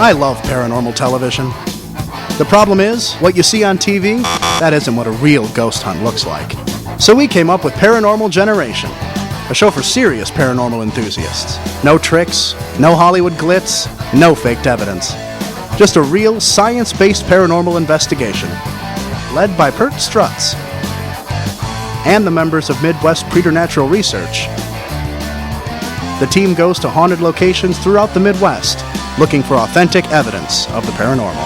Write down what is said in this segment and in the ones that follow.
I love paranormal television. The problem is, what you see on TV, that isn't what a real ghost hunt looks like. So we came up with Paranormal Generation, a show for serious paranormal enthusiasts. No tricks, no Hollywood glitz, no faked evidence. Just a real science-based paranormal investigation, led by Curt and the members of Midwest Preternatural Research. The team goes to haunted locations throughout the Midwest, looking for authentic evidence of the paranormal.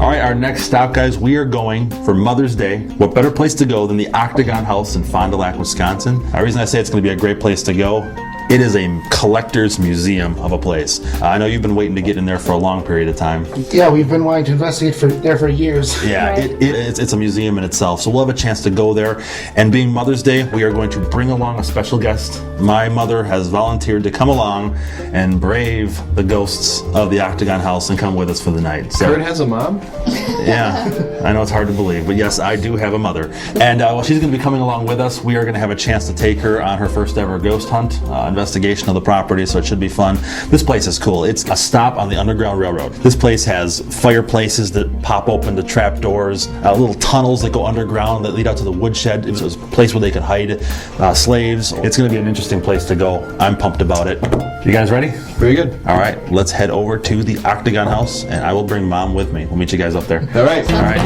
All right, our next stop, guys, we are going for Mother's Day. What better place to go than the Octagon House in Fond du Lac, Wisconsin? The reason I say it's going to be a great place to go, it is a collector's museum of a place. I know you've been waiting to get in there for a long period of time. Yeah, we've been wanting to investigate there for years. Yeah, right. It's a museum in itself, so we'll have a chance to go there. And being Mother's Day, we are going to bring along a special guest. My mother has volunteered to come along and brave the ghosts of the Octagon House and come with us for the night. So, Curt has a mom? Yeah, I know it's hard to believe, but yes, I do have a mother. And she's going to be coming along with us. We are going to have a chance to take her on her first ever ghost hunt, investigation of the property, so it should be fun. This place is cool. It's a stop on the Underground Railroad. This place has fireplaces that pop open to trap doors, little tunnels that go underground that lead out to the woodshed. It was a place where they could hide slaves. It's going to be an interesting place to go. I'm pumped about it. You guys ready? Very good. All right, let's head over to the Octagon House, and I will bring Mom with me. We'll meet you guys up there. All right. All right.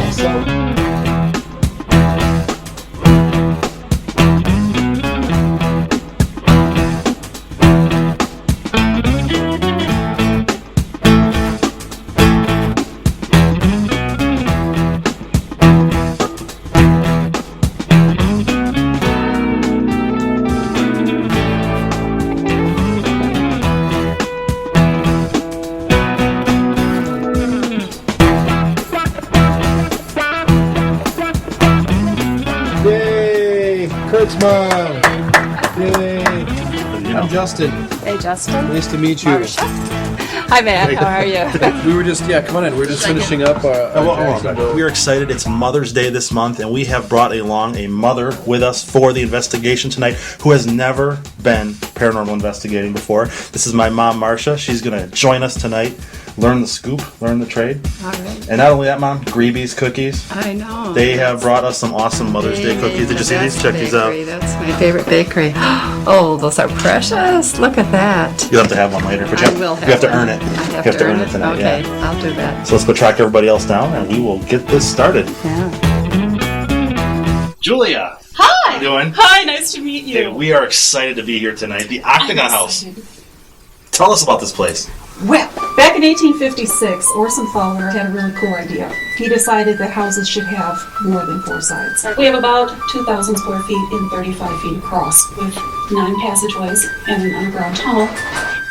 Curt's mom. Yay. I'm Justin. Hey, Justin. Nice to meet you. Marsha. Hi, Matt. How are you? We were just, come on in. We're just finishing up our We're excited. It's Mother's Day this month, and we have brought along a mother with us for the investigation tonight who has never been paranormal investigating before. This is my mom, Marsha. She's going to join us tonight. Learn the scoop, learn the trade. All right. And not only that, Mom, Greeby's cookies. I know. They have brought us some awesome Mother's Day cookies. Did you see these? Check these out. That's my favorite bakery. Oh, those are precious. Look at that. You'll have to have one later, but you have to earn it. I have to earn it tonight. Okay, yeah. I'll do that. So let's go track everybody else down, and we will get this started. Yeah. Julia. Hi. How you doing? Hi, nice to meet you. Hey, we are excited to be here tonight. The Octagon House. Tell us about this place. Well, back in 1856, Orson Fowler had a really cool idea. He decided that houses should have more than 4 sides. We have about 2,000 square feet and 35 feet across, with 9 passageways and an underground tunnel.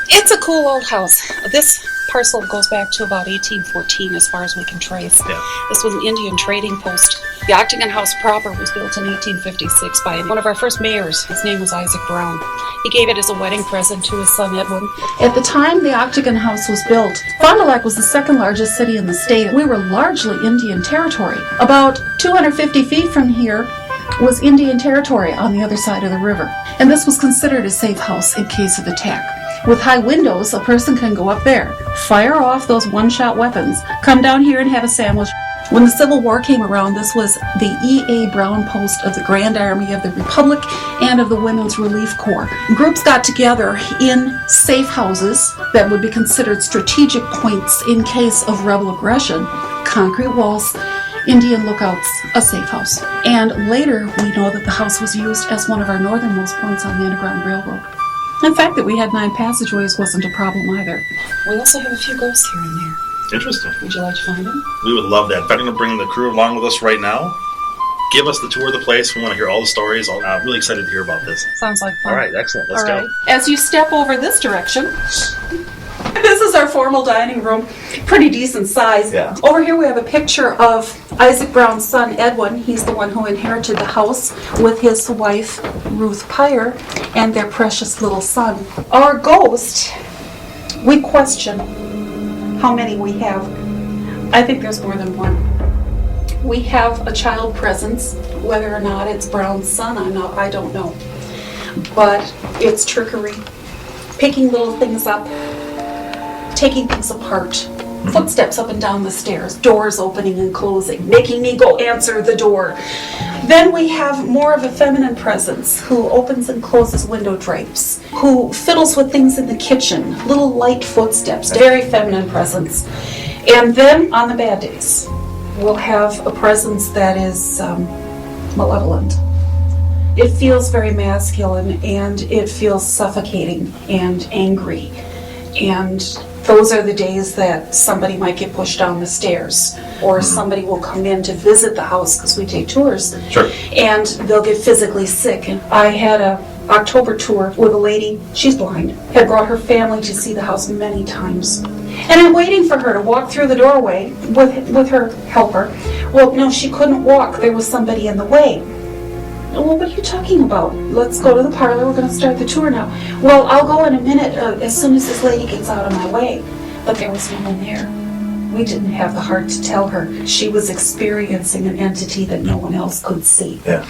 It's a cool old house. This parcel goes back to about 1814 as far as we can trace. Yeah. This was an Indian trading post. The Octagon House proper was built in 1856 by one of our first mayors. His name was Isaac Brown. He gave it as a wedding present to his son Edwin. At the time the Octagon House was built, Fond du Lac was the second largest city in the state. We were largely Indian territory. About 250 feet from here was Indian territory on the other side of the river. And this was considered a safe house in case of attack. With high windows, a person can go up there, fire off those one-shot weapons, come down here and have a sandwich. When the Civil War came around, this was the E.A. Brown post of the Grand Army of the Republic and of the Women's Relief Corps. Groups got together in safe houses that would be considered strategic points in case of rebel aggression, concrete walls, Indian lookouts, a safe house. And later, we know that the house was used as one of our northernmost points on the Underground Railroad. The fact that we had 9 passageways wasn't a problem either. We also have a few ghosts here and there. Interesting. Would you like to find them? We would love that. In fact, I'm going to bring the crew along with us right now. Give us the tour of the place. We want to hear all the stories. I'm really excited to hear about this. Sounds like fun. All right, excellent. Let's go. As you step over this direction, this is our formal dining room. Pretty decent size. Yeah. Over here we have a picture of Isaac Brown's son, Edwin. He's the one who inherited the house with his wife, Ruth Pyre, and their precious little son. Our ghost, we question how many we have. I think there's more than one. we have a child presence. Whether or not it's Brown's son, I don't know. But it's trickery, picking little things up, taking things apart, footsteps up and down the stairs, doors opening and closing, making me go answer the door. Then we have more of a feminine presence who opens and closes window drapes, who fiddles with things in the kitchen, little light footsteps, very feminine presence. And then on the bad days, we'll have a presence that is malevolent. It feels very masculine, and it feels suffocating and angry. And those are the days that somebody might get pushed down the stairs, or somebody will come in to visit the house because we take tours. Sure. And they'll get physically sick. And I had a October tour with a lady, she's blind, had brought her family to see the house many times. And I'm waiting for her to walk through the doorway with her helper. Well, no, she couldn't walk. There was somebody in the way. Well, what are you talking about? Let's go to the parlor. We're going to start the tour now. Well, I'll go in a minute as soon as this lady gets out of my way. But there was no one there. We didn't have the heart to tell her she was experiencing an entity that no one else could see. Yeah.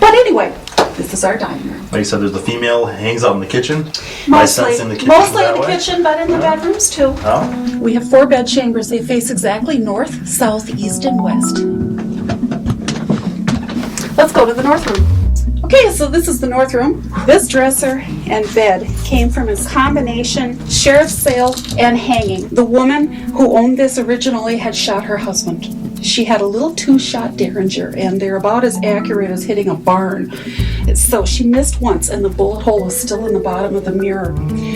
But anyway, this is our dining room. Like you said, there's the female hangs out in the kitchen. Mostly in the that way. kitchen, but in the bedrooms too. Oh. We have 4 bed chambers. They face exactly north, south, east, and west. Let's go to the north room. Okay, so this is the north room. This dresser and bed came from a combination sheriff's sale and hanging. The woman who owned this originally had shot her husband. She had a little 2-shot Derringer, and they're about as accurate as hitting a barn. So she missed once, and the bullet hole is still in the bottom of the mirror.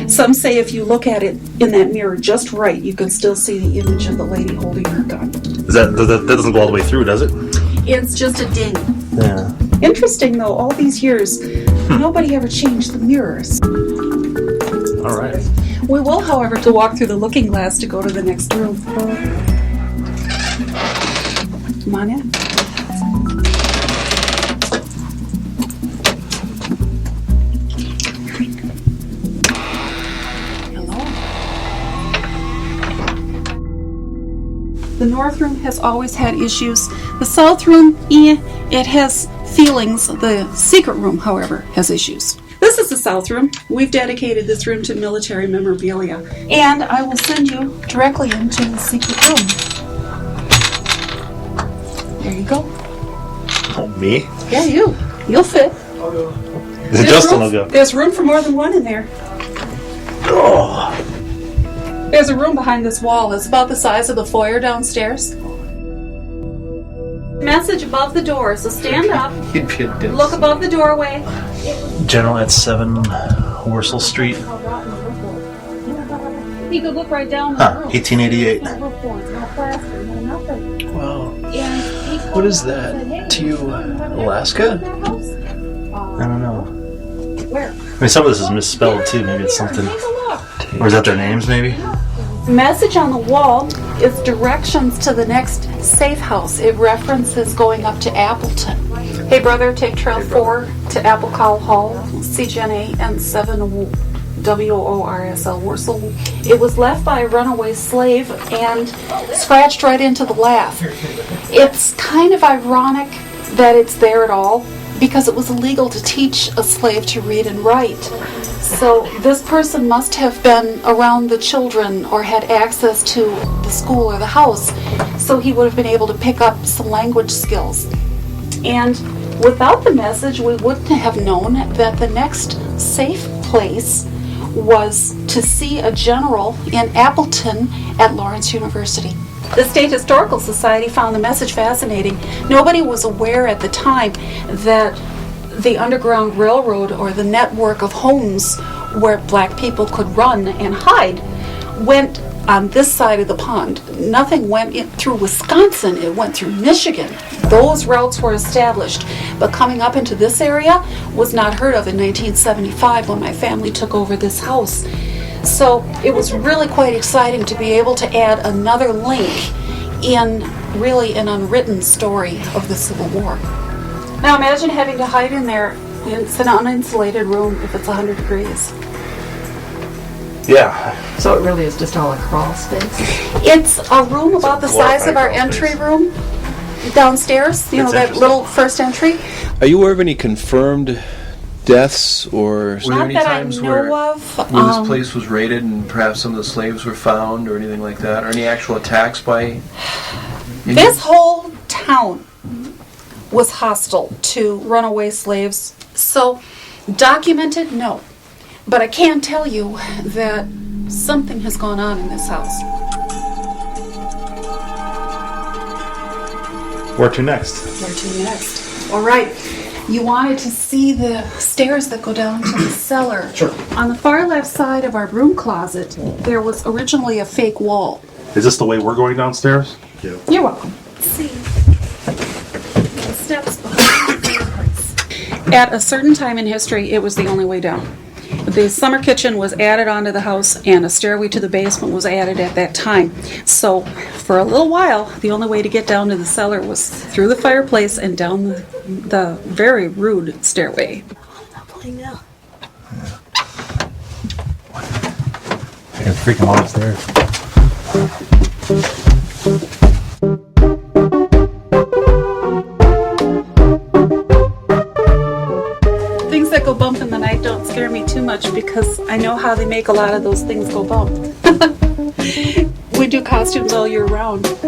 Some say if you look at it in that mirror just right, you can still see the image of the lady holding her gun. That doesn't go all the way through, does it? It's just a ding. Yeah. Interesting though, all these years, nobody ever changed the mirrors. All right. We will, however, to walk through the looking glass to go to the next room. Come on in. Hello. The north room has always had issues. The south room, it has feelings. The secret room, however, has issues. This is the south room. We've dedicated this room to military memorabilia. And I will send you directly into the secret room. There you go. Oh, me? Yeah, you. You'll fit. Justin will go. There's room for more than one in there. Oh. There's a room behind this wall. It's about the size of the foyer downstairs. Message above the door, so stand up, look above the doorway. General at 7 Worcel Street. You could look right down Huh, 1888. Wow. What is that? To Alaska? I don't know. Where? I mean, some of this is misspelled too. Maybe it's something. Or is that their names, maybe? Message on the wall is directions to the next safe house. It references going up to Appleton. Hey brother, take trail 4 to Apple Cow Hall, CGNA and 7 WORSL Worcel. It was left by a runaway slave and scratched right into the lath. It's kind of ironic that it's there at all because it was illegal to teach a slave to read and write. So this person must have been around the children or had access to the school or the house, so he would have been able to pick up some language skills. And without the message, we wouldn't have known that the next safe place was to see a general in Appleton at Lawrence University. The State Historical Society found the message fascinating. Nobody was aware at the time that the Underground Railroad or the network of homes where black people could run and hide went on this side of the pond. Nothing went through Wisconsin, it went through Michigan. Those routes were established, but coming up into this area was not heard of in 1975 when my family took over this house. So it was really quite exciting to be able to add another link in really an unwritten story of the Civil War. Now imagine having to hide in there. It's an uninsulated room if it's 100 degrees. Yeah. So it really is just all a crawl space? It's a room about the size of our entry room. downstairs, you know, that little first entry. Are you aware of any confirmed deaths, or were there Not any that I times know where of. this place was raided and perhaps some of the slaves were found, or anything like that, or any actual attacks by Indians? This whole town was hostile to runaway slaves. So, documented, no. But I can tell you that something has gone on in this house. Where to next? Where to next? All right. You wanted to see the stairs that go down to the cellar. Sure. On the far left side of our broom closet, there was originally a fake wall. Is this the way we're going downstairs? Yeah. You're welcome. See the steps behind the fireplace. At a certain time in history, it was the only way down. The summer kitchen was added onto the house, and a stairway to the basement was added at that time. So, for a little while, the only way to get down to the cellar was through the fireplace and down the very rude stairway. I can freak him out upstairs. Things that go bump in the night don't scare me too much because I know how they make a lot of those things go bump. We do costumes all year round. But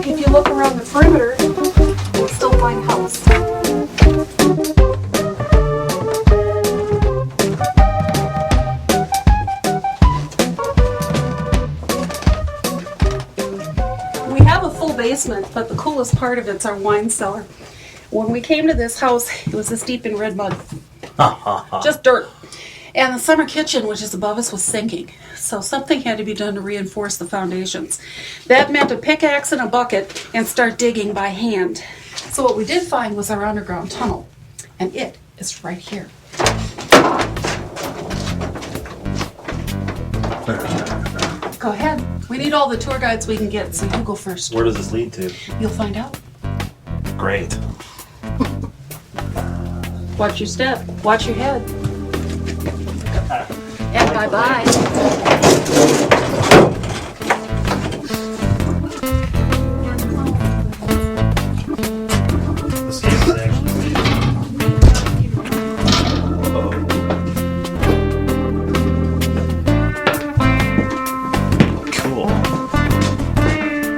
if you look around the perimeter, you'll still find house. We have a full basement, but the coolest part of it's our wine cellar. When we came to this house, it was this deep in red mud. Just dirt. And the summer kitchen, which is above us, was sinking. So something had to be done to reinforce the foundations. That meant a pickaxe and a bucket and start digging by hand. So what we did find was our underground tunnel. And it is right here. Go ahead. We need all the tour guides we can get, so you go first. Where does this lead to? You'll find out. Great. Watch your step. Watch your head. And bye-bye. This game is actually... Cool.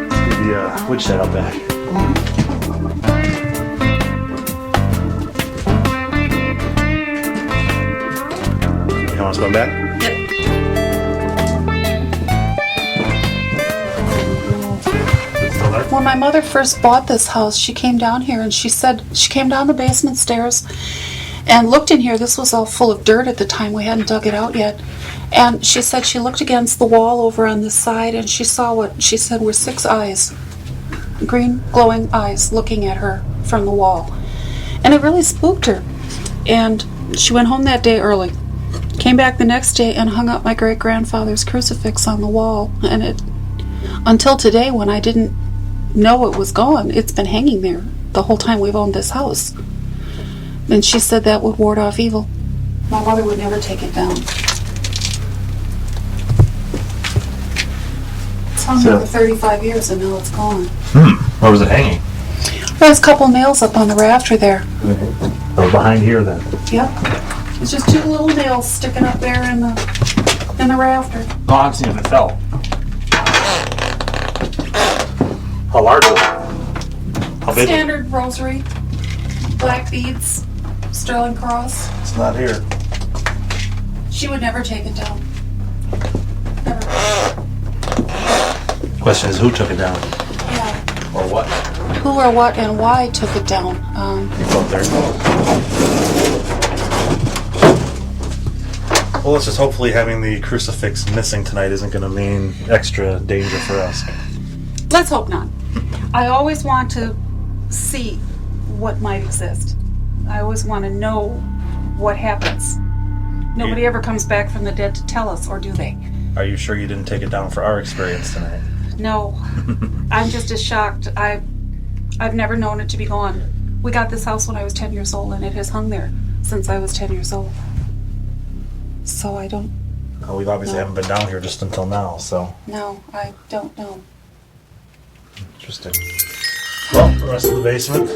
Let's do the woodshed out back. You want us going back? When my mother first bought this house, she came down here and she said, she came down the basement stairs and looked in here. This was all full of dirt at the time. We hadn't dug it out yet. And she said she looked against the wall over on this side and she saw what she said were 6 eyes, green glowing eyes looking at her from the wall. And it really spooked her. And she went home that day early. Came back the next day and hung up my great-grandfather's crucifix on the wall. And it, until today, when I didn't know it was gone, it's been hanging there the whole time we've owned this house. And she said that would ward off evil. My mother would never take it down. It's hung there for 35 years and now it's gone. Where was it hanging? There's a couple nails up on the rafter there. Or behind here then? Yep. It's just 2 little nails sticking up there in the rafter. Oh, I'm seeing if it fell. How large was it? How big? Standard rosary, black beads, sterling cross. It's not here. She would never take it down. Never. Question is, who took it down? Yeah. Or what? Who or what and why took it down? It's up there. Well, let's just hopefully having the crucifix missing tonight isn't going to mean extra danger for us. Let's hope not. I always want to see what might exist. I always want to know what happens. Nobody ever comes back from the dead to tell us, or do they? Are you sure you didn't take it down for our experience tonight? No. I'm just as shocked. I've never known it to be gone. We got this house when I was 10 years old, and it has hung there since I was 10 years old. So I don't... Well, we obviously haven't been down here just until now, so... No, I don't know. Interesting. Well, the rest of the basement.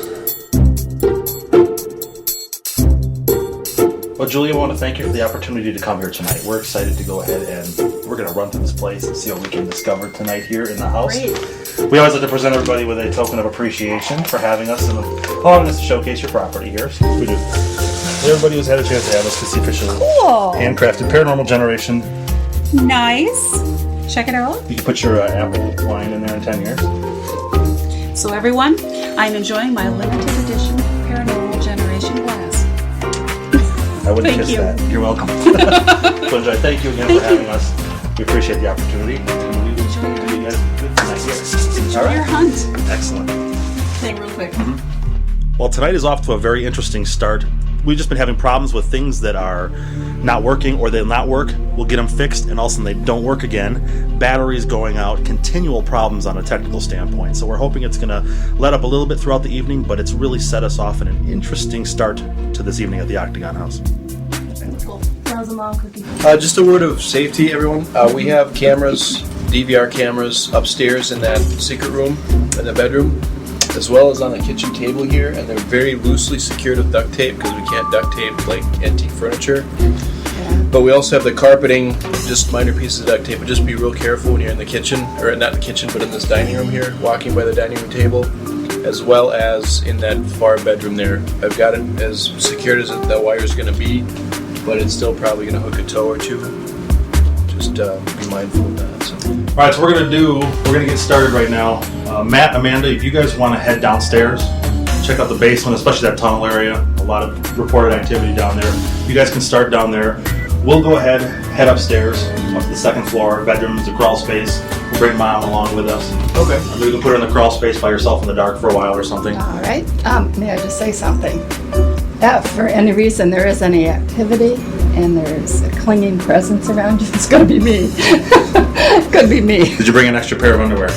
Well, Julia, I want to thank you for the opportunity to come here tonight. We're excited to go ahead and we're going to run through this place and see what we can discover tonight here in the house. Great. We always like to present everybody with a token of appreciation for having us and allowing us to showcase your property here. So we do. Everybody who's had a chance to have us can see officially handcrafted paranormal generation. Nice. Check it out. You can put your apple wine in there in 10 years. So everyone, I'm enjoying my limited edition Paranormal Generation glass. I wouldn't Thank kiss you. that. You're welcome. So enjoy. Thank you again for having us. We appreciate the opportunity. And we will do you guys good tonight here. Enjoy your hunt. Excellent. Thing real quick. Well, tonight is off to a very interesting start. We've just been having problems with things that are not working or they'll not work. We'll get them fixed and all of a sudden they don't work again. Batteries going out, continual problems on a technical standpoint. So we're hoping it's going to let up a little bit throughout the evening, but it's really set us off in an interesting start to this evening at the Octagon House. Just a word of safety, everyone. We have cameras, DVR cameras upstairs in that secret room, in the bedroom, as well as on the kitchen table here, and they're very loosely secured with duct tape because we can't duct tape like antique furniture. But we also have the carpeting, just minor pieces of duct tape, but just be real careful when you're in the kitchen, or not in the kitchen, but in this dining room here, walking by the dining room table, as well as in that far bedroom there. I've got it as secured as the wire's going to be, but it's still probably going to hook a toe or two. Just be mindful of that. So. All right, so we're going to get started right now. Matt, Amanda, if you guys want to head downstairs, check out the basement, especially that tunnel area. A lot of reported activity down there. You guys can start down there. We'll go ahead, head upstairs, up to the second floor, bedrooms, the crawl space. We'll bring Mom along with us. Okay. Maybe you can put her in the crawl space by yourself in the dark for a while or something. All right. May I just say something? If for any reason there is any activity and there's a clinging presence around you, it's going to be me. Could be me. Did you bring an extra pair of underwear?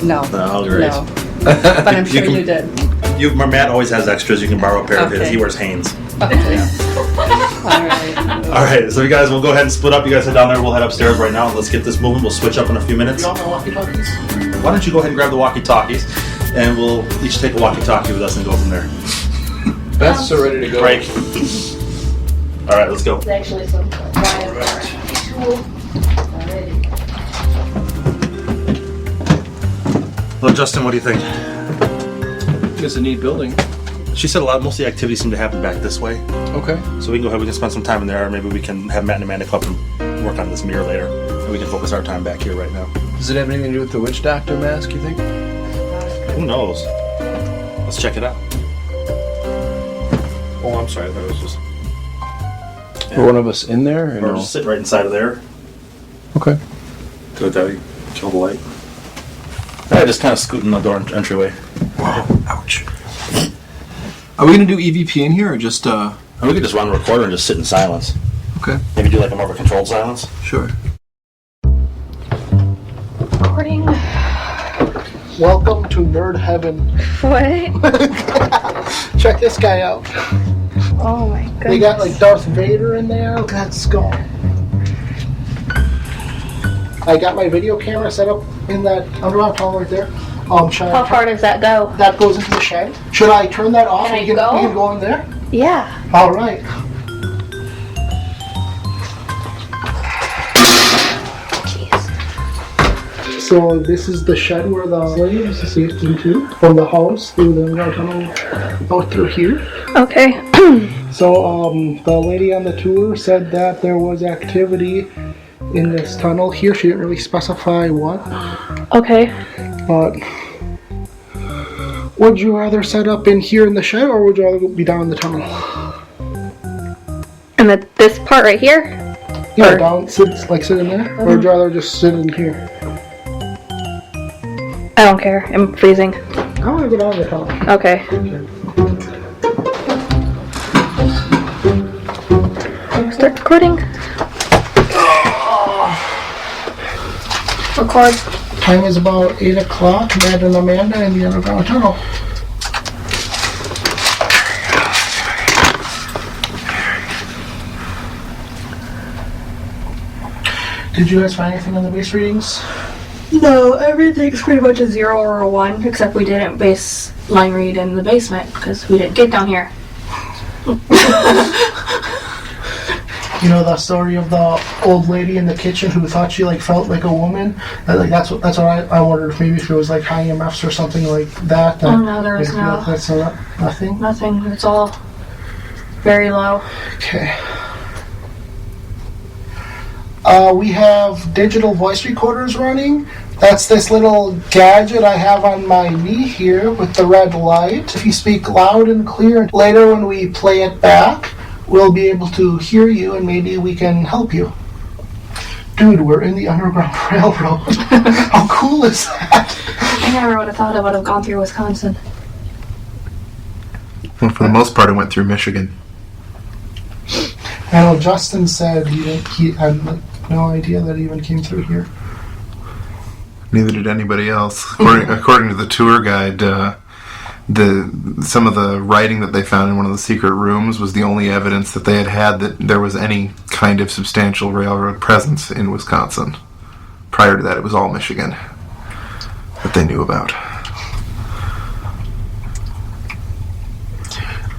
No. Oh, great. No. But I'm sure you did. Matt always has extras. You can borrow a pair of his. Okay. He wears Hanes. Okay. All right. All right, so you guys, we'll go ahead and split up. You guys head down there. We'll head upstairs right now. Let's get this moving. We'll switch up in a few minutes. You all know walkie-talkies? Why don't you go ahead and grab the walkie-talkies, and we'll each take a walkie-talkie with us and go from there. Vests are ready to go. Break. All right, let's go. Actually, some Well, Justin, what do you think? It's a neat building. She said most of the activities seem to happen back this way. Okay. So we can go ahead, we can spend some time in there, or maybe we can have Matt and Amanda come up and work on this mirror later. And we can focus our time back here right now. Does it have anything to do with the witch doctor mask, you think? Who knows? Let's check it out. Oh, I'm sorry, that was just... Were one of us in there? Or Or no? just sit right inside of there. Okay. Go, Daddy. Kill the light. Yeah, just kind of scooting the door entryway. Wow. Ouch. Are we going to do EVP in here or just, And we could just run the recorder and just sit in silence. Okay. Maybe do like a more of a controlled silence. Sure. recording. Welcome to Nerd Heaven. What? Check this guy out. Oh my goodness. They got like Darth Vader in there. Look at that skull. I got my video camera set up in that underground tunnel right there. Should How far does that go? That goes into the shed. Should I turn that off? Can I we can, go? We can go in there. Yeah. All right. Jeez. So this is the shed where the slaves escaped into from the house through the underground tunnel out through here. Okay. So the lady on the tour said that there was activity in this tunnel here. She didn't really specify what. Okay. But would you rather set up in here in the shed, or would you rather be down in the tunnel? And this part right here? Yeah, Or- down, sit in there, or would you rather just sit in here? I don't care. I'm freezing. I want to go down in the tunnel. Okay. Start recording. Record. Time is about 8 o'clock. Matt and Amanda in the underground tunnel. Did you guys find anything on the base readings? No, everything's pretty much a 0 or a 1, except we didn't baseline read in the basement because we didn't get down here. You know the story of the old lady in the kitchen who thought she like felt like a woman? That's what I wondered if maybe if it was like high EMFs or something like that. Oh no, there was no. That's not, nothing? Nothing. It's all very low. Okay. We have digital voice recorders running. That's this little gadget I have on my knee here with the red light. If you speak loud and clear, later when we play it back, we'll be able to hear you and maybe we can help you. Dude, we're in the Underground Railroad. How cool is that? I never would have thought I would have gone through Wisconsin. Well, for the most part, I went through Michigan. I know Justin said he had no idea that it even came through here. Neither did anybody else. According to the tour guide, some of the writing that they found in one of the secret rooms was the only evidence that they had that there was any kind of substantial railroad presence in Wisconsin. Prior to that, it was all Michigan that they knew about.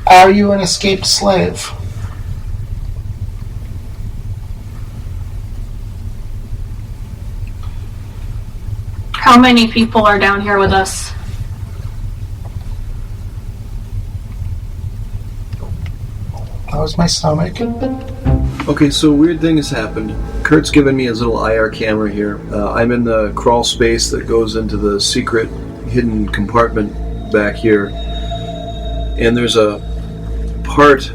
Are you an escaped slave? How many people are down here with us? That was my stomach. Okay, so weird thing has happened. Curt's given me his little IR camera here. I'm in the crawl space that goes into the secret hidden compartment back here. And there's a part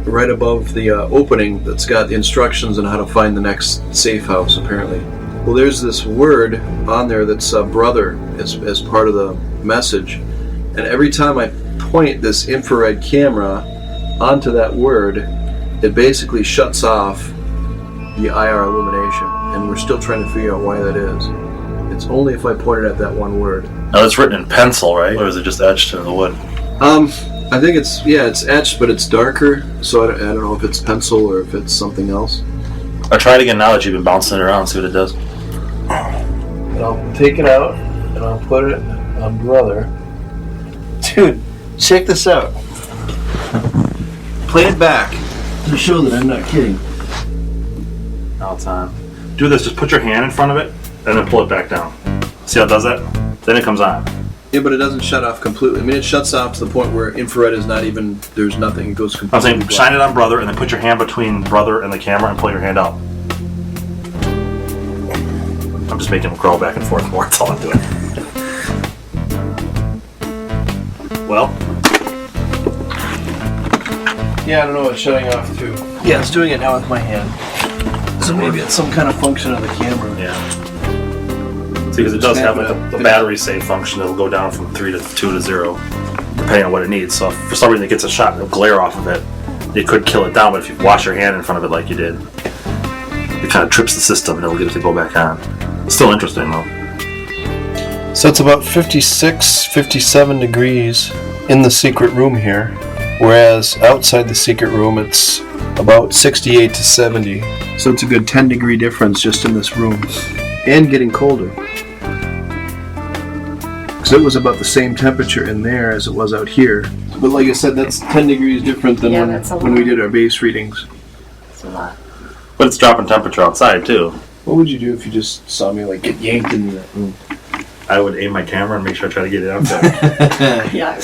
right above the opening that's got the instructions on how to find the next safe house, apparently. Well, there's this word on there that's brother as part of the message. And every time I point this infrared camera onto that word, it basically shuts off the IR illumination. And we're still trying to figure out why that is. It's only if I point it at that one word. Now, it's written in pencil, right? Or is it just etched into the wood? I think it's etched, but it's darker. So I don't know if it's pencil or if it's something else. I'll try it again now that you've been bouncing it around, see what it does. And I'll take it out and I'll put it on brother. Dude, check this out. Play it back to show that I'm not kidding. Now it's on. Do this, just put your hand in front of it and then pull it back down. See how it does that? Then it comes on. Yeah, but it doesn't shut off completely. I mean, it shuts off to the point where infrared is not even, there's nothing. It goes completely I'm saying black. shine it on brother and then put your hand between brother and the camera and pull your hand out. I'm just making him crawl back and forth more, that's all I'm doing. Well? Yeah, I don't know, it's shutting off too. Yeah, it's doing it now with my hand. So maybe it's some kind of function of the camera. Yeah. See, because it does have like the battery save function. It'll go down from 3 to 2 to 0, depending on what it needs. So if for some reason it gets a shot, it'll glare off of it. It could kill it down, but if you wash your hand in front of it like you did, it kind of trips the system and it'll get it to go back on. It's still interesting though. So it's about 56, 57 degrees in the secret room here, whereas outside the secret room it's about 68 to 70. So it's a good 10-degree difference just in this room. And getting colder. Because it was about the same temperature in there as it was out here. But like I said, that's 10 degrees different than when we did our base readings. That's a lot. But it's dropping temperature outside too. What would you do if you just saw me like get yanked into that room? I would aim my camera and make sure I try to get it out there. Yeah,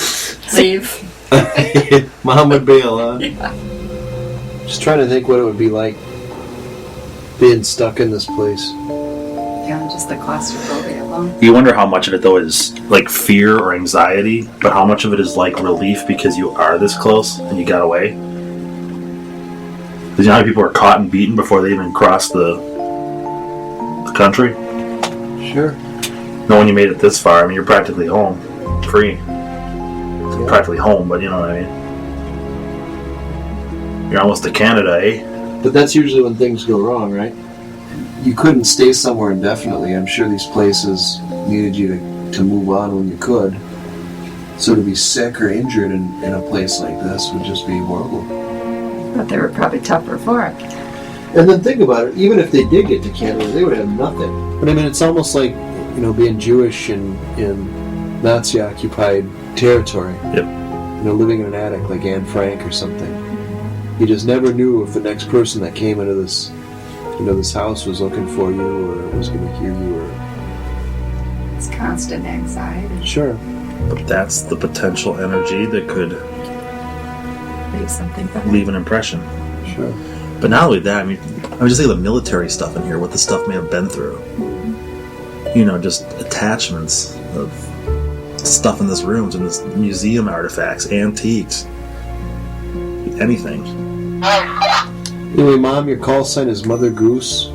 leave. Mom would bail, huh? Yeah. Just trying to think what it would be like being stuck in this place. Yeah, just the claustrophobia alone. You wonder how much of it though is like fear or anxiety, but how much of it is like relief because you are this close and you got away. Because you know how many people are caught and beaten before they even cross the country? Sure. No, when you made it this far, I mean, you're practically home, free. Yeah. Practically home, but you know what I mean. You're almost to Canada, eh? But that's usually when things go wrong, right? You couldn't stay somewhere indefinitely. I'm sure these places needed you to move on when you could. So to be sick or injured in a place like this would just be horrible. But they were probably tougher for it. And then think about it, even if they did get to Canada, they would have nothing. But I mean, it's almost like, you know, being Jewish in Nazi-occupied territory. Yep. You know, living in an attic like Anne Frank or something. You just never knew if the next person that came into this, you know, this house was looking for you or was going to hear you or... It's constant anxiety. Sure. But that's the potential energy that could Leave something behind. leave an impression. Sure. But not only that, I mean just think of the military stuff in here, what the stuff may have been through. You know, just attachments of stuff in this room, and this museum artifacts, antiques, anything. Anyway, Mom, your call sign is Mother Goose.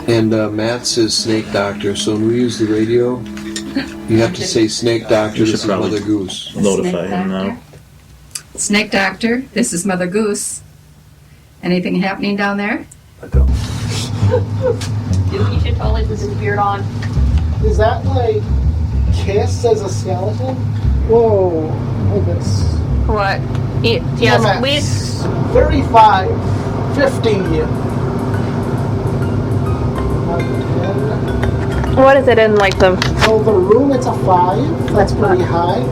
And Matt's is Snake Doctor, so when we use the radio, you have to say Snake Doctor, this is Mother Goose. Notify him now. Snake Doctor, this is Mother Goose. Anything happening down there? I don't. Dude, you should totally put his beard on. Is that like Kiss as a skeleton? Whoa, look at this. What? Yes, we... 35, 50. What is it in, like, the... So the room, it's a 5. That's pretty high.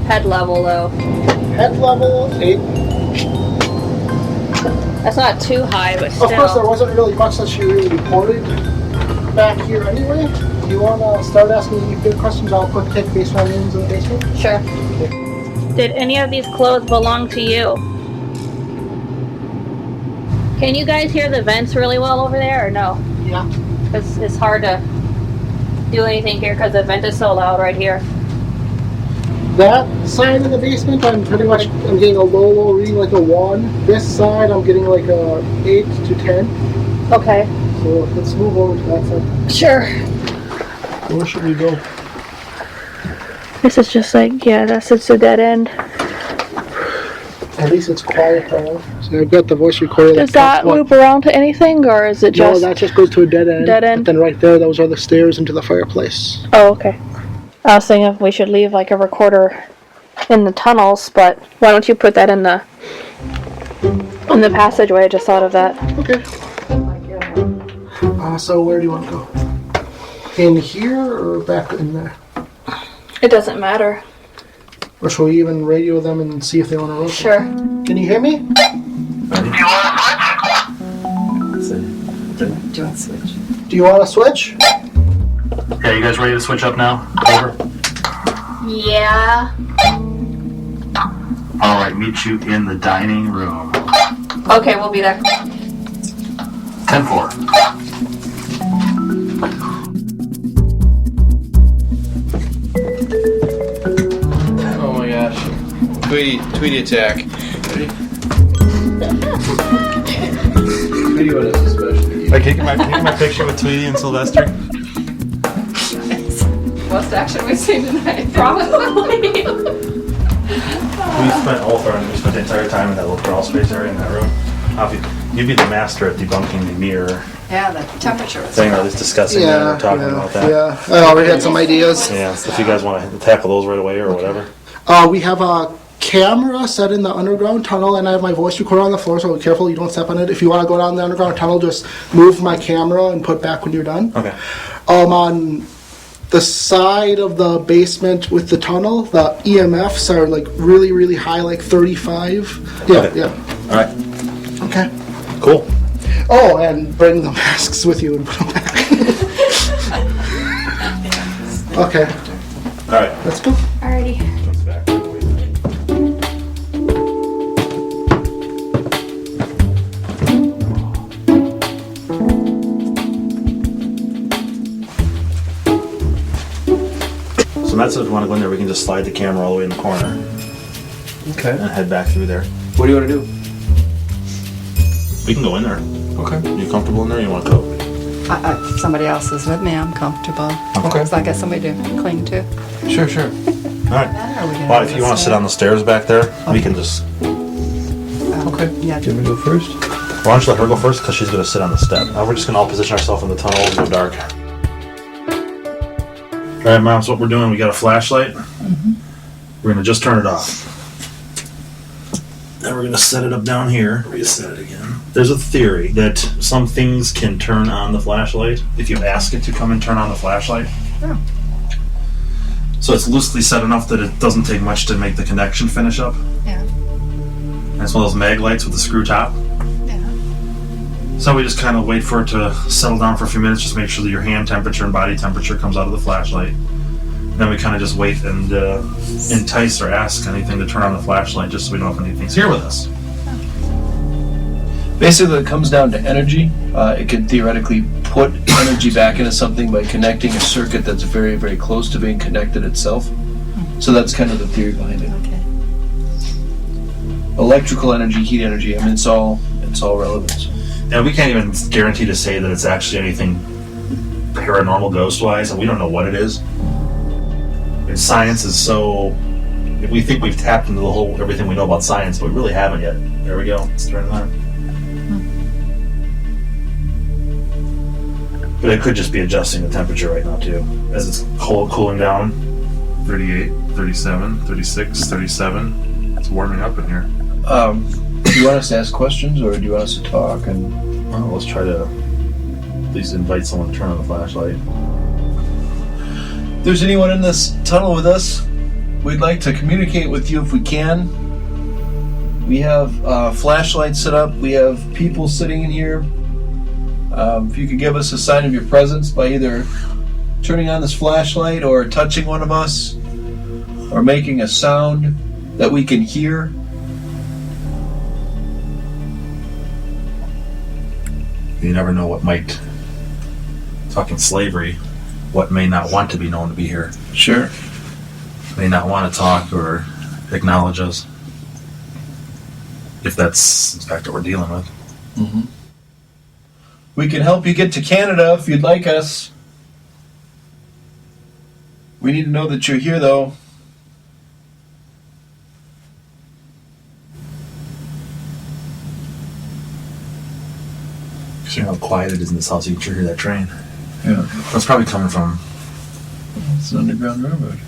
head level, though? Head level, 8. That's not too high, but still. Of course, there wasn't really much that she really reported back here anyway. Do you want to start asking me good questions? I'll quick take basement rooms in the basement. Sure. Okay. Did any of these clothes belong to you? Can you guys hear the vents really well over there, or no? Yeah. Because it's hard to do anything here because the vent is so loud right here. That side of the basement, I'm getting a low reading, like a 1. This side, I'm getting like a 8 to 10. Okay. So let's move over to that side. Sure. Where should we go? This is just like, yeah, that's just a dead end. At least it's quiet now. So I've got the voice recorder. Does that loop around to anything, or is it just... No, that just goes to a dead end. Dead end? But then right there, those are the stairs into the fireplace. Oh, okay. I was thinking if we should leave like a recorder in the tunnels, but why don't you put that in the passageway? I just thought of that. Okay. So where do you want to go? In here or back in there? It doesn't matter. Or shall we even radio them and see if they want to rotate? Sure. Can you hear me? Do you want to switch? Do you want to switch? Okay, you guys ready to switch up now? Over? Yeah. Alright, meet you in the dining room. Okay, we'll be there. 10-4. Oh my gosh. Tweety attack. Tweety one is especially. Like taking my picture with Tweety and Sylvester. Most action we've seen tonight. Probably. We spent the entire time in that little crawl space area in that room. You'd be the master at debunking the mirror Yeah, the temperature was thing, or at least discussing it or talking about that. Yeah, I already had some ideas. Yeah, so if you guys want to tackle those right away or whatever. We have a camera set in the underground tunnel, and I have my voice recorder on the floor, so be careful you don't step on it. If you want to go down the underground tunnel, just move my camera and put back when you're done. Okay. On the side of the basement with the tunnel, the EMFs are like really, really high, like 35. Yeah, Okay. yeah. All right. Okay. Cool. Oh, and bring the masks with you and put them back. Okay, All right. let's go. Alrighty. Comes back. So Matt said if we want to go in there, we can just slide the camera all the way in the corner Okay. and head back through there. What do you want to do? We can go in there. Okay. You comfortable in there? Or you want to go? If somebody else is with me, I'm comfortable. Okay. So I got somebody to cling to. Sure, sure. All right. Are we gonna Well, do if you this want to sit on the stairs back there, we can just. Okay. Yeah. Do you want me to go first? Why don't you let her go first? Because she's going to sit on the step. Now we're just going to all position ourselves in the tunnel and go dark. All right, Mom, so what we're doing, we got a flashlight. We're going to just turn it off. Now we're going to set it up down here. Reset it again. There's a theory that some things can turn on the flashlight if you ask it to come and turn on the flashlight. Oh. So it's loosely set enough that it doesn't take much to make the connection finish up. Yeah. And it's one of those mag lights with the screw top. Yeah. So we just kind of wait for it to settle down for a few minutes, just make sure that your hand temperature and body temperature comes out of the flashlight. Then we kind of just wait and entice or ask anything to turn on the flashlight, just so we know if anything's here with us. Basically, it comes down to energy. It could theoretically put energy back into something by connecting a circuit that's very, very close to being connected itself. So that's kind of the theory behind it. Okay. Electrical energy, heat energy, I mean, it's all relevant. And we can't even guarantee to say that it's actually anything paranormal ghost-wise, and we don't know what it is. And science is so... We think we've tapped into the whole everything we know about science, but we really haven't yet. There we go. Let's turn it on. But it could just be adjusting the temperature right now, too. As it's cooling down. 38, 37, 36, 37. It's warming up in here. Do you want us to ask questions, or do you want us to talk? And Well, let's try to at least invite someone to turn on the flashlight. if there's anyone in this tunnel with us, we'd like to communicate with you if we can. We have flashlights set up. We have people sitting in here. If you could give us a sign of your presence by either turning on this flashlight or touching one of us or making a sound that we can hear. You never know what might... Talking slavery, what may not want to be known to be here. Sure. May not want to talk or acknowledge us. If that's, in fact, what we're dealing with. Mm-hmm. We can help you get to Canada if you'd like us. We need to know that you're here, though. Considering how quiet it is in this house, you can sure hear that train. Yeah. That's probably coming from... It's an underground railroad.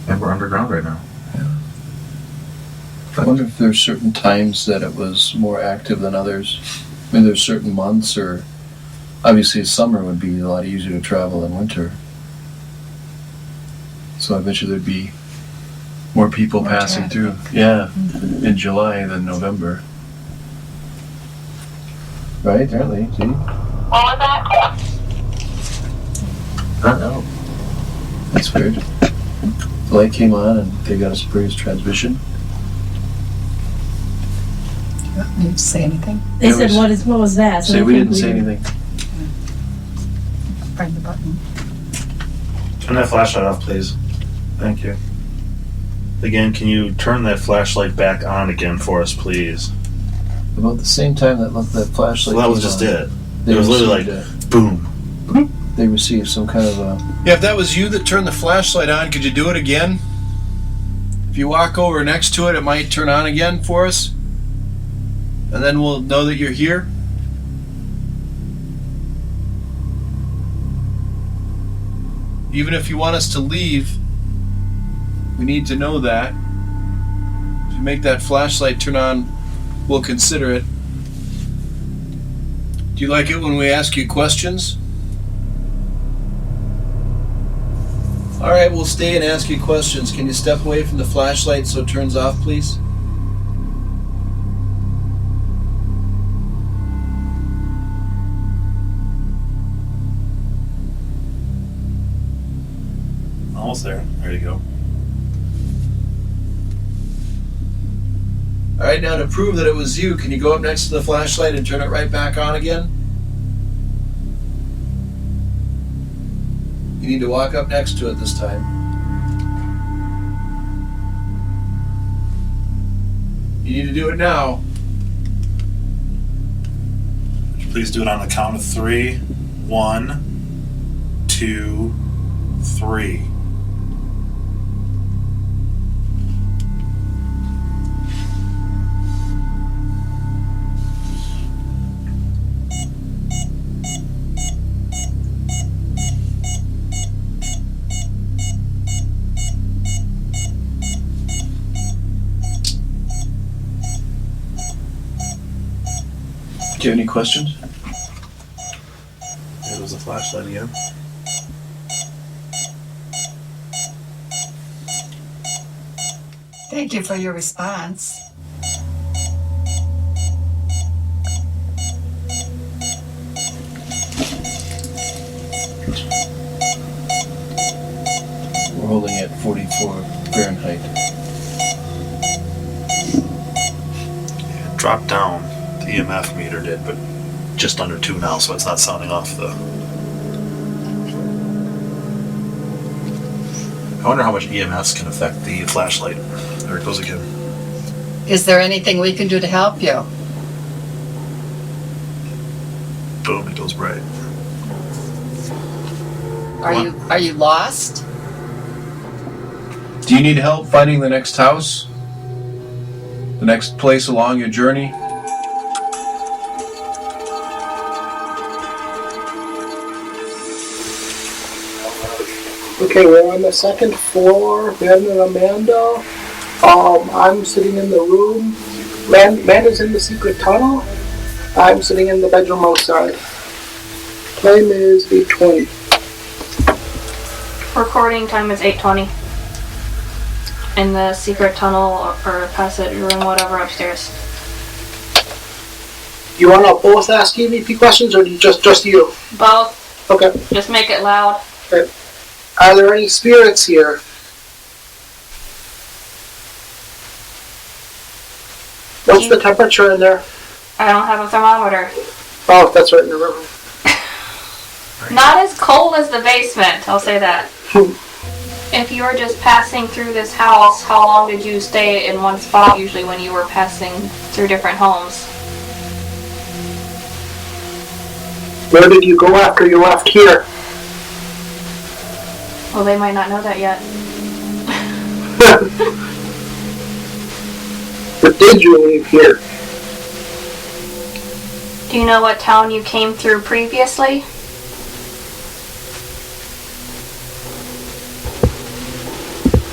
And we're underground right now. I wonder if there's certain times that it was more active than others. I mean, there's certain months, or obviously summer would be a lot easier to travel than winter. So I bet you there'd be more people More passing traffic. through. Yeah, in July than November. Right, apparently. See? I don't know. That's weird. The light came on and they got a spurious transmission. Need to say anything? They said, what was that? So Say I we think didn't say anything. Find the button. Turn that flashlight off, please. Thank you. Again, can you turn that flashlight back on again for us, please? About the same time that flashlight Well, that was came just on, it. they It was literally received like, boom. They received some kind of a... Yeah, if that was you that turned the flashlight on, could you do it again? If you walk over next to it, it might turn on again for us. And then we'll know that you're here. Even if you want us to leave, we need to know that. If you make that flashlight turn on, we'll consider it. Do you like it when we ask you questions? Alright, we'll stay and ask you questions. Can you step away from the flashlight so it turns off, please? Almost there. There you go. Alright, now to prove that it was you, can you go up next to the flashlight and turn it right back on again? You need to walk up next to it this time. You need to do it now. Would you please do it on the count of 3? 1, 2, 3. Do you have any questions? It was a flashlight again. Thank you for your response. We're holding at 44 Fahrenheit. It dropped down. The EMF meter did, but just under 2 now, so it's not sounding off the... I wonder how much EMS can affect the flashlight. There it goes again. Is there anything we can do to help you? Boom, it goes bright. Are you lost? Do you need help finding the next house? The next place along your journey? Okay, we're on the second floor, Ben and Amanda. I'm sitting in the room. Amanda's in the secret tunnel. I'm sitting in the bedroom outside. Time is 8:20. Recording time is 8:20. In the secret tunnel or passage room, whatever, upstairs. You want to both ask EVP questions, or just you? Both. Okay. Just make it loud. Okay. Are there any spirits here? What's the temperature in there? I don't have a thermometer. Oh, that's right in the room. Not as cold as the basement, I'll say that. If you were just passing through this house, how long did you stay in one spot usually when you were passing through different homes? Where did you go after you left here? Well, they might not know that yet. But did you leave here? Do you know what town you came through previously?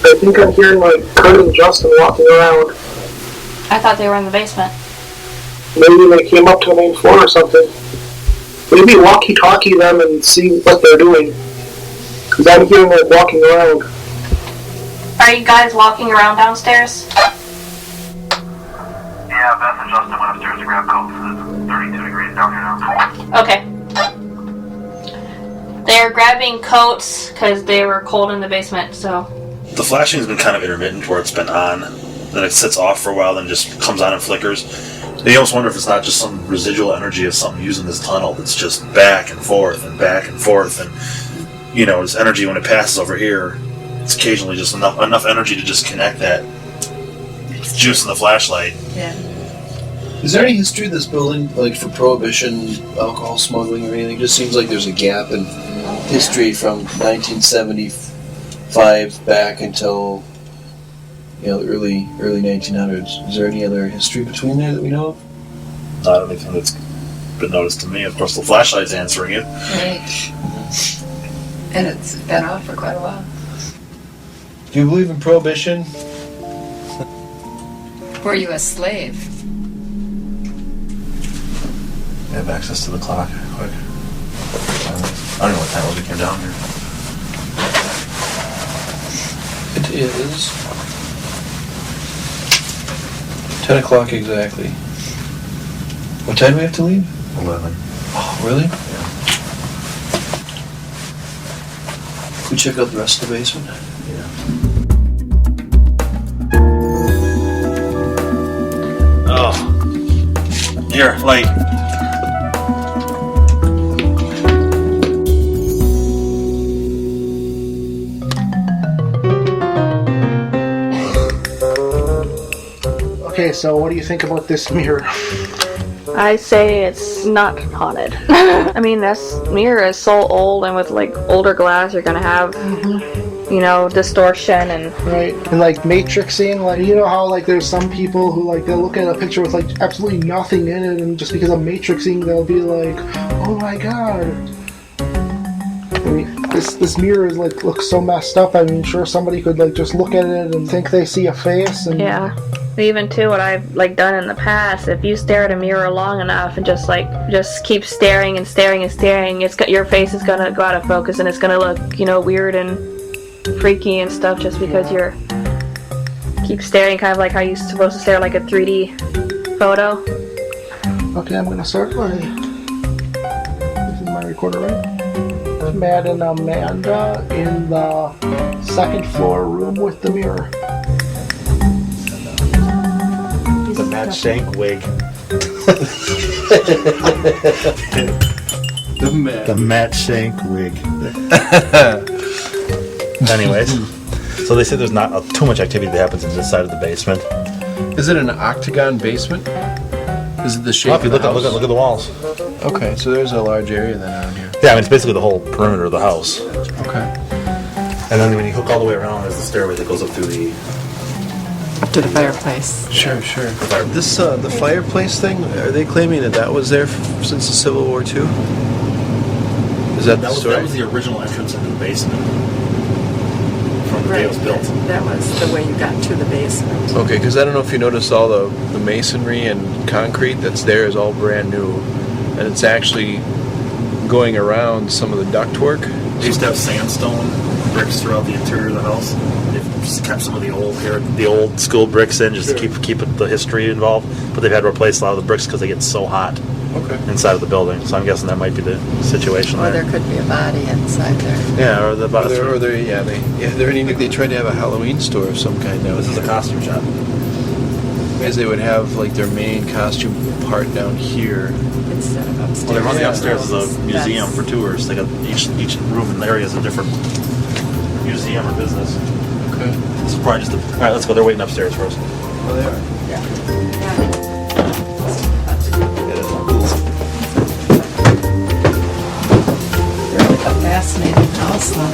I think I'm hearing like Curt and Justin walking around. I thought they were in the basement. Maybe they came up to the main floor or something. Maybe walkie-talkie them and see what they're doing. Because I'm hearing like walking around. Are you guys walking around downstairs? Yeah, Beth and Justin went upstairs to grab coats. It's 32 degrees down here now. Okay. They're grabbing coats because they were cold in the basement, so... The flashing has been kind of intermittent where it's been on, then it sits off for a while, then just comes on and flickers. You almost wonder if it's not just some residual energy of something using this tunnel that's just back and forth and back and forth, and you know, this energy when it passes over here, it's occasionally just enough energy to just connect that juice in the flashlight. Yeah. Is there any history of this building, like for prohibition, alcohol smuggling, or anything? It just seems like there's a gap in history from 1975 back until, you know, the early 1900s. Is there any other history between there that we know of? Not anything that's been noticed to me. Of course, the flashlight's answering it. Right. And it's been off for quite a while. Do you believe in prohibition? Were you a slave? I have access to the clock. Quick. I don't know what time it was we came down here. It is 10 o'clock exactly. What time do we have to leave? 11. Oh, really? Yeah. Can we check out the rest of the basement? Yeah. Oh. Here, light. Okay, so what do you think about this mirror? I say it's not haunted. I mean, this mirror is so old, and with like older glass, you're gonna have, you know, distortion and... Right, and like matrixing, like, you know how like there's some people who like they'll look at a picture with like absolutely nothing in it, and just because of matrixing they'll be like, oh my god. I mean, this mirror is like looks so messed up. I mean, sure somebody could like just look at it and think they see a face, and Yeah. Even too, what I've like done in the past, if you stare at a mirror long enough and just keep staring and staring and staring, your face is gonna go out of focus and it's gonna look, weird and freaky and stuff just because you're keep staring, kind of like how you're supposed to stare like a 3D photo. Okay, I'm gonna start my. This is my recorder, right? Matt and Amanda in the second floor room with the mirror. The Matt Shank wig. The Matt Shank wig. Anyways, so they say there's not too much activity that happens in this side of the basement. Is it an octagon basement? Is it the shape If you of the house? look at the walls. Okay, so there's a large area then around here. Yeah, I mean it's basically the whole perimeter of the house. Okay. And then when you hook all the way around, there's the stairway that goes up through the. To the fireplace. Sure. This the fireplace thing. Are they claiming that was there since the Civil War too? Is that the story? That was the original entrance into the basement. From the day it was built. That was the way you got to the basement. Okay, because I don't know if you noticed all the masonry and concrete that's there is all brand new, and it's actually going around some of the ductwork. They used to have sandstone bricks throughout the interior of the house. They've just kept some of the old school bricks in just to keep the history involved. But they've had to replace a lot of the bricks because they get so hot inside of the building. So I'm guessing that might be the situation Or there. there could be a body inside there. Yeah, or the body. They tried to have a Halloween store of some kind now. This is a costume shop. As they would have like their main costume part down here. Instead of upstairs. Well, they run the upstairs as a museum for tours. They got each room in the area is a different museum or business. Okay. This is probably just all right, let's go. They're waiting upstairs for us. Oh, they are. Really a fascinating house, though.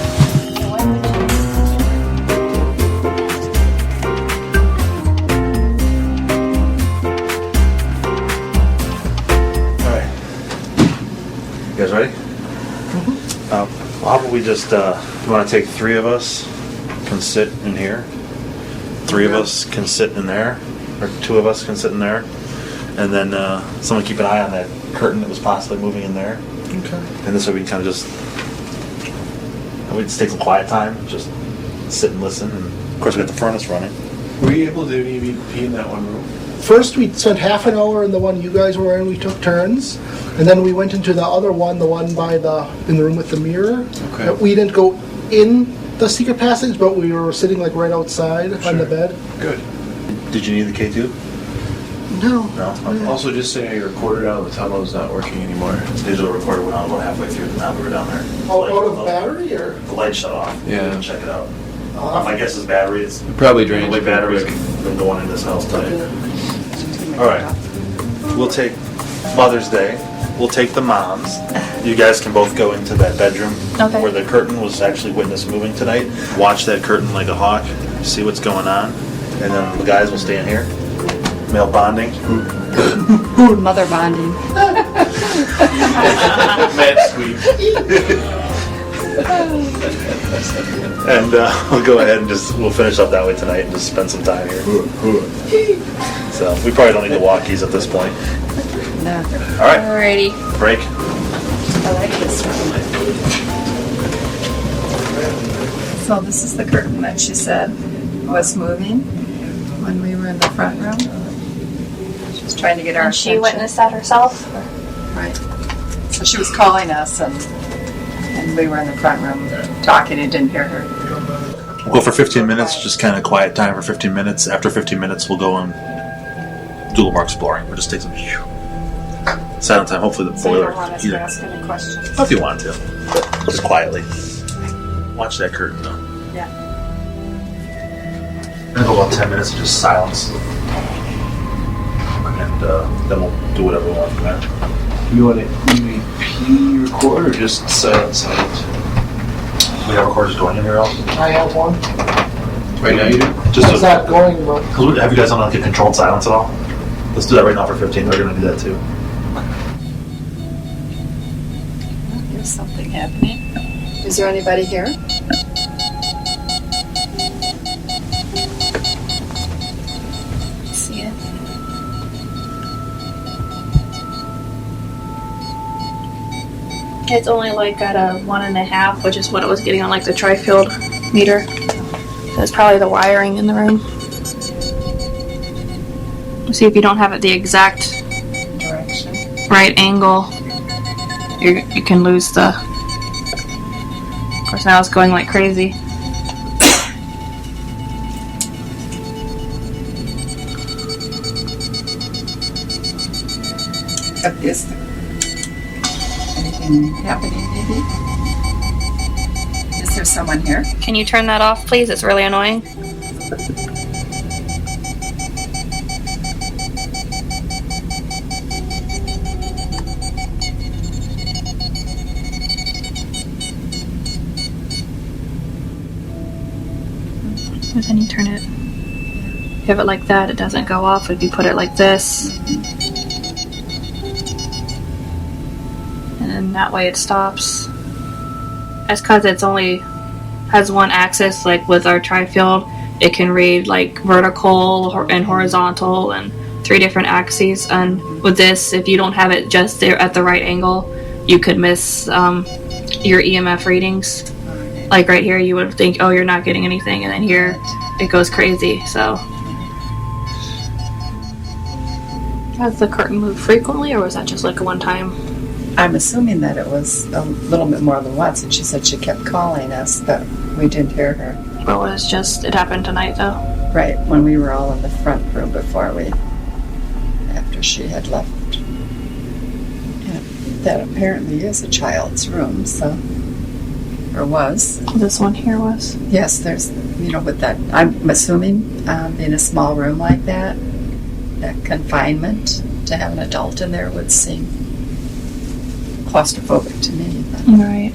All right. You guys ready? How about we just, you want to take 3 of us can sit in here, 3 of us can sit in there, or 2 of us can sit in there, and then someone keep an eye on that curtain that was possibly moving in there. Okay. And this way we can kind of just, we just take some quiet time, just sit and listen, and of course we got the furnace running. Were you able to maybe pee in that one room? First, we spent half an hour in the one you guys were in. We took turns, and then we went into the other one, the one in the room with the mirror. Okay. We didn't go in the secret passage, but we were sitting like right outside on the bed. Good. Did you need the K2? No. No? Okay. Also, just saying your recorder down the tunnel is not working anymore. Digital recorder went on about halfway through, now we were down there. Out of battery, or? The light shut off. Yeah. Check it out. My guess is battery. It's Probably drains way pretty batteries quick. been going in this house today. All right, we'll take Mother's Day. We'll take the moms. You guys can both go into that bedroom where the curtain was actually witnessed moving tonight. Watch that curtain like a hawk. See what's going on, and then the guys will stay in here. Male bonding. Mother bonding. Mad squeak. And we'll go ahead and we'll finish up that way tonight and just spend some time here. So we probably don't need the walkies at this point. No. All right. Alrighty. Break. I like this one. So this is the curtain that she said was moving when we were in the front room. She was trying to get our And she attention. witnessed that herself? Right. So she was calling us, and we were in the front room talking and didn't hear her. We'll go for 15 minutes, just kind of quiet time for 15 minutes. After 15 minutes, we'll go and do a little more exploring. We'll just take some silent time. Hopefully the So you boiler. don't want us to ask any questions? If you want to. Just quietly. Watch that curtain though. Yeah. And go about 10 minutes of just silence. And then we'll do whatever we want from there. You want to EVP record or just silent? We have recorders going in here also? I have one. Right now you do? It's not going, but Have you guys done like a controlled silence at all? Let's do that right now for 15. We're going to do that too. There's something happening. Is there anybody here? It's only like at a 1.5, which is what it was getting on like the tri-field meter. So it's probably the wiring in the room. See if you don't have it the exact Direction. right angle, you can lose the. Of course, now it's going like crazy. Is there anything happening maybe? Is there someone here? Can you turn that off, please? It's really annoying. Then you turn it. You have it like that, it doesn't go off. If you put it like this, and then that way it stops. That's because it's only has one axis. Like with our tri-field, it can read like vertical and horizontal and 3 different axes. And with this, if you don't have it just there at the right angle, you could miss your EMF readings. Like right here, you would think, oh, you're not getting anything, and then here, it goes crazy, so. Has the curtain moved frequently, or was that just like a one time? I'm assuming that it was a little bit more than once, and she said she kept calling us, but we didn't hear her. Well, it happened tonight, though. Right, when we were all in the front room after she had left. And that apparently is a child's room, so. Or was. This one here was? Yes, there's, with that, I'm assuming, in a small room like that confinement, to have an adult in there would seem claustrophobic to me. But right.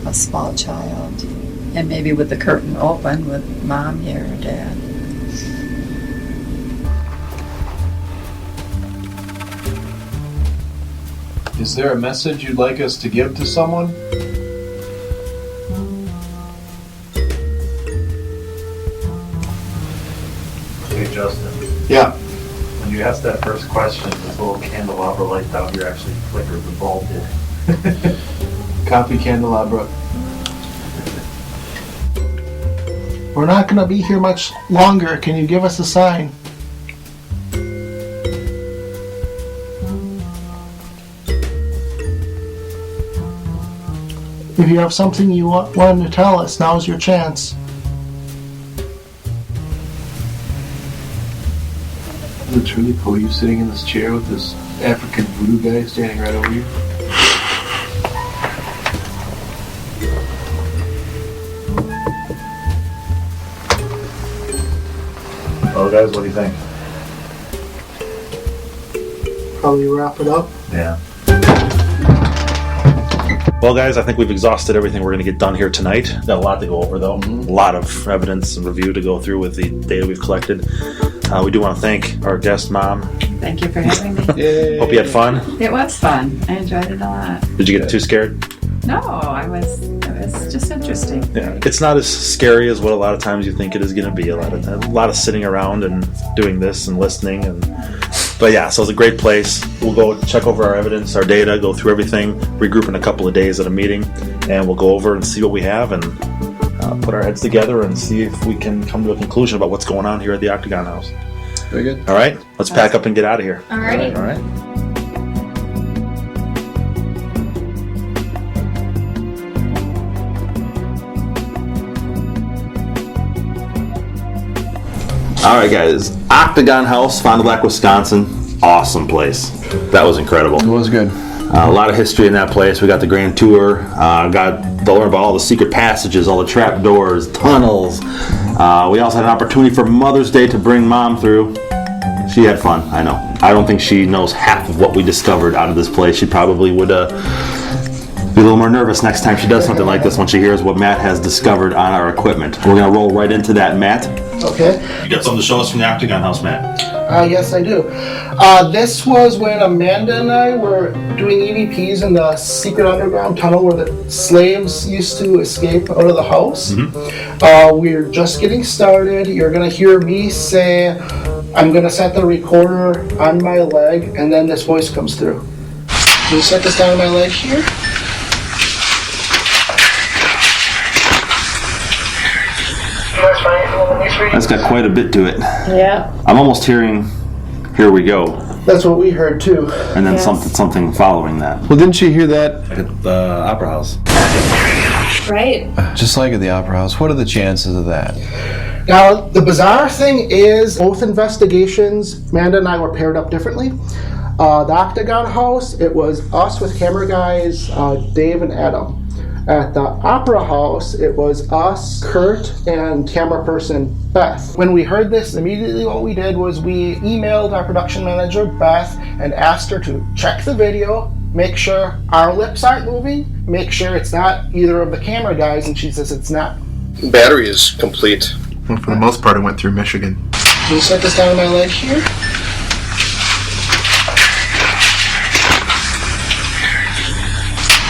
A small child. And maybe with the curtain open with mom here or dad. Is there a message you'd like us to give to someone? Hey Justin. Yeah. When you asked that first question, this little candelabra light down here actually flickered, the bulb did. Copy candelabra. We're not going to be here much longer. Can you give us a sign? If you have something you wanted to tell us, now's your chance. It's really cool. You sitting in this chair with this African voodoo guy standing right over you. Well, guys, what do you think? Probably wrap it up. Yeah. Well, guys, I think we've exhausted everything we're going to get done here tonight. Got a lot to go over, though. A lot of evidence and review to go through with the data we've collected. We do want to thank our guest mom. Thank you for having me. Yay. Hope you had fun. It was fun. I enjoyed it a lot. Did you get too scared? No, it was just interesting. Yeah, it's not as scary as what a lot of times you think it is going to be. A lot of sitting around and doing this and listening, but yeah, so it's a great place. We'll go check over our evidence, our data, go through everything, regroup in a couple of days at a meeting, and we'll go over and see what we have and put our heads together and see if we can come to a conclusion about what's going on here at the Octagon House. Very good. All right, let's pack up and get out of here. Alrighty. All right. All right, guys. Octagon House, Fond du Lac, Wisconsin. Awesome place. That was incredible. It was good. A lot of history in that place. We got the grand tour. Got to learn about all the secret passages, all the trap doors, tunnels. We also had an opportunity for Mother's Day to bring Mom through. She had fun, I know. I don't think she knows half of what we discovered out of this place. She probably would be a little more nervous next time she does something like this when she hears what Matt has discovered on our equipment. We're going to roll right into that, Matt. Okay. You got something to show us from the Octagon House, Matt? Yes, I do. This was when Amanda and I were doing EVPs in the secret underground tunnel where the slaves used to escape out of the house. Mm-hmm. We're just getting started. You're going to hear me say, I'm going to set the recorder on my leg, and then this voice comes through. Can you set this down on my leg here? That's got quite a bit to it. Yeah. I'm almost hearing, "Here we go," That's what we heard too. and then Yes. something following that. Well, didn't you hear that? At the Opera House. Right? Just like at the Opera House. What are the chances of that? Now, the bizarre thing is, both investigations, Amanda and I were paired up differently. The Octagon House, it was us with camera guys, Dave and Adam. At the Opera House, it was us, Curt, and camera person Beth. When we heard this, immediately what we did was we emailed our production manager, Beth, and asked her to check the video, make sure our lips aren't moving, make sure it's not either of the camera guys, and she says it's not. Battery is complete. Well, for the most part, it went through Michigan. Can you set this down on my leg here?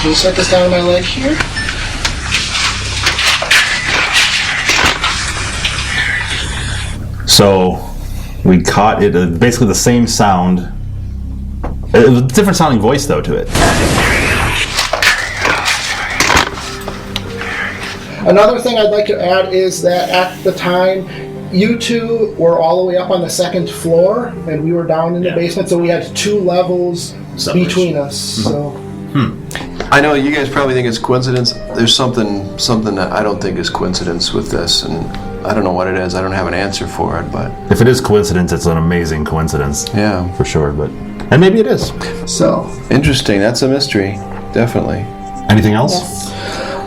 Can you set this down on my leg here? So we caught it, basically the same sound. It was a different sounding voice though to it. Another thing I'd like to add is that at the time, you two were all the way up on the second floor, and we were down in the basement, so we had 2 levels between us. So. I know you guys probably think it's coincidence. There's something that I don't think is coincidence with this, and I don't know what it is. I don't have an answer for it, but If it is coincidence, it's an amazing coincidence. yeah, For sure, and maybe it is. So. interesting. That's a mystery, definitely. Anything else?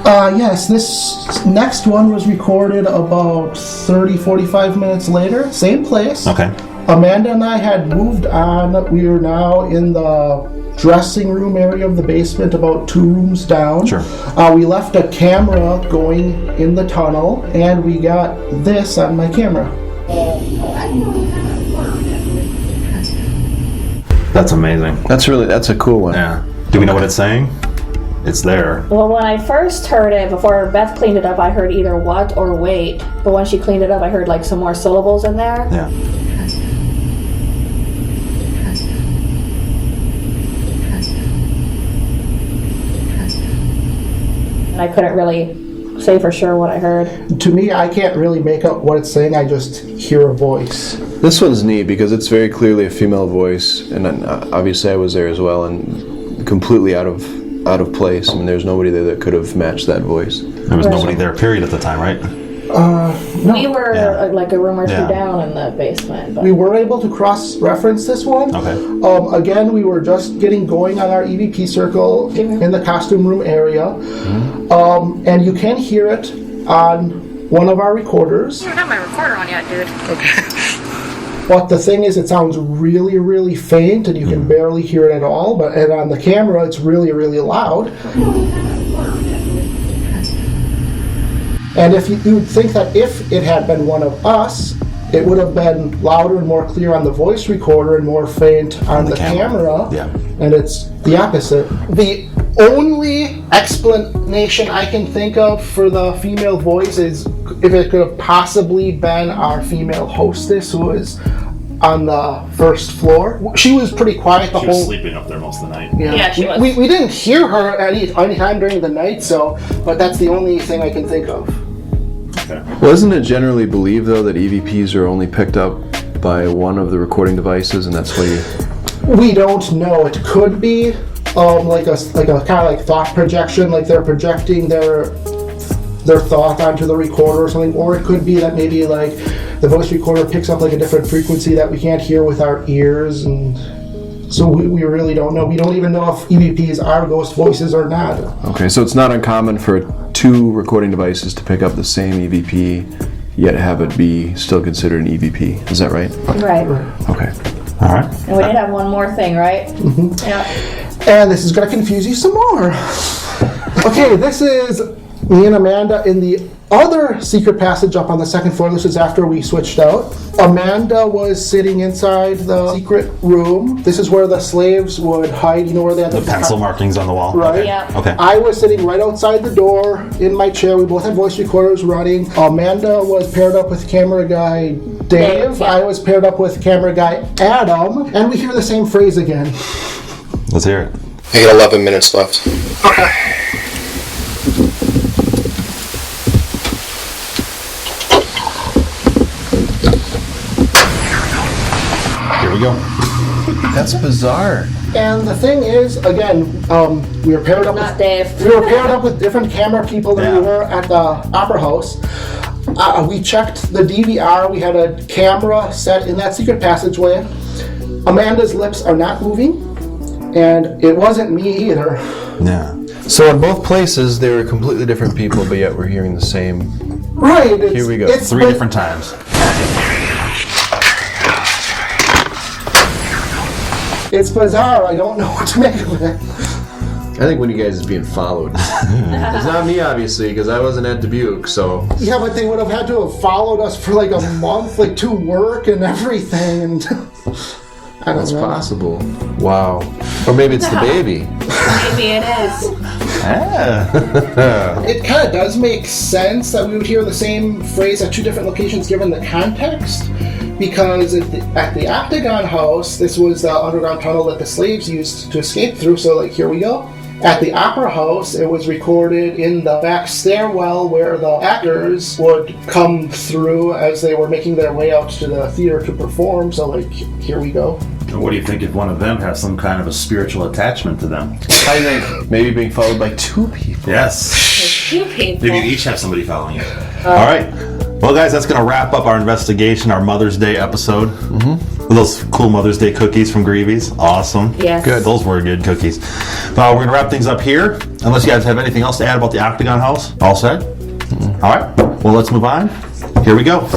Yes, this next one was recorded about 30-45 minutes later. Same place. Okay. Amanda and I had moved on. We are now in the dressing room area of the basement, about 2 rooms down. Sure. We left a camera going in the tunnel, and we got this on my camera. That's amazing. That's a cool one. Yeah. Do we know what it's saying? It's there. Well, when I first heard it, before Beth cleaned it up, I heard either what or wait. But when she cleaned it up, I heard like some more syllables in there. Yeah. And I couldn't really say for sure what I heard. To me, I can't really make out what it's saying. I just hear a voice. This one's neat because it's very clearly a female voice, and then, obviously I was there as well, and completely out of place. I mean, there's nobody there that could have matched that voice. There was nobody there, period, at the time, right? No. We were like a room or 2 down in the basement. But We were able to cross-reference this one. Okay. Again, we were just getting going on our EVP circle in the costume room area. And you can hear it on one of our recorders. I don't have my recorder on yet, dude. Okay. But the thing is, it sounds really, really faint, and you can barely hear it at all. And on the camera, it's really, really loud. And if you would think that if it had been one of us, it would have been louder and more clear on the voice recorder and more faint on the camera. Yeah. And it's the opposite. The only explanation I can think of for the female voice is if it could have possibly been our female hostess who was on the first floor. She was pretty quiet the She whole... was sleeping up there most of the night. Yeah, she was. We didn't hear her any time during the night, but that's the only thing I can think of. Okay. Well, isn't it generally believed, though, that EVPs are only picked up by one of the recording devices, and that's why you... We don't know. It could be like a kind of like thought projection, like they're projecting their thought onto the recorder or something, or it could be that maybe like the voice recorder picks up like a different frequency that we can't hear with our ears, and so we really don't know. We don't even know if EVPs are ghost voices or not. Okay, so it's not uncommon for 2 recording devices to pick up the same EVP, yet have it be still considered an EVP. Is that right? Right. Okay. All right. And we did have one more thing, right? Mm-hmm. Yeah. And this is going to confuse you some more. Okay, this is me and Amanda in the other secret passage up on the second floor. This is after we switched out. Amanda was sitting inside the secret room. This is where the slaves would hide. You know where they had The pencil markings on the wall? Right. Yeah. Okay. I was sitting right outside the door in my chair. We both had voice recorders running. Amanda was paired up with camera guy Dave. I was paired up with camera guy Adam. And we hear the same phrase again. Let's hear it. I got 11 minutes left. Okay. Here we go. That's bizarre. And the thing is, again, we were paired up Not Dave. We were paired up with different camera people than we were at the Opera House. We checked the DVR. We had a camera set in that secret passageway. Amanda's lips are not moving, and it wasn't me either. Yeah. So in both places, they were completely different people, but yet we're hearing the same. Right. Here we go. It's 3 different times. It's bizarre. I don't know what to make of it. I think one of you guys is being followed. It's not me, obviously, because I wasn't at Dubuque, so. Yeah, but they would have had to have followed us for like a month, like to work and everything. And I don't That's know. possible. Wow. Or maybe it's the baby. Maybe it is. It kind of does make sense that we would hear the same phrase at 2 different locations given the context. Because at the Octagon House, this was the underground tunnel that the slaves used to escape through, so like here we go. At the Opera House, it was recorded in the back stairwell where the actors would come through as they were making their way out to the theater to perform, so like here we go. What do you think if one of them has some kind of a spiritual attachment to them? I think maybe being followed by 2 people. Yes. 2 people. Maybe you each have somebody following you. All right. Well, guys, that's going to wrap up our investigation, our Mother's Day episode. Mm-hmm. Those cool Mother's Day cookies from Greavy's. Awesome. Yes. Good. Those were good cookies. We're going to wrap things up here. Unless you guys have anything else to add about the Octagon House. All set? Mm-hmm. All right. Well, let's move on. Here we go.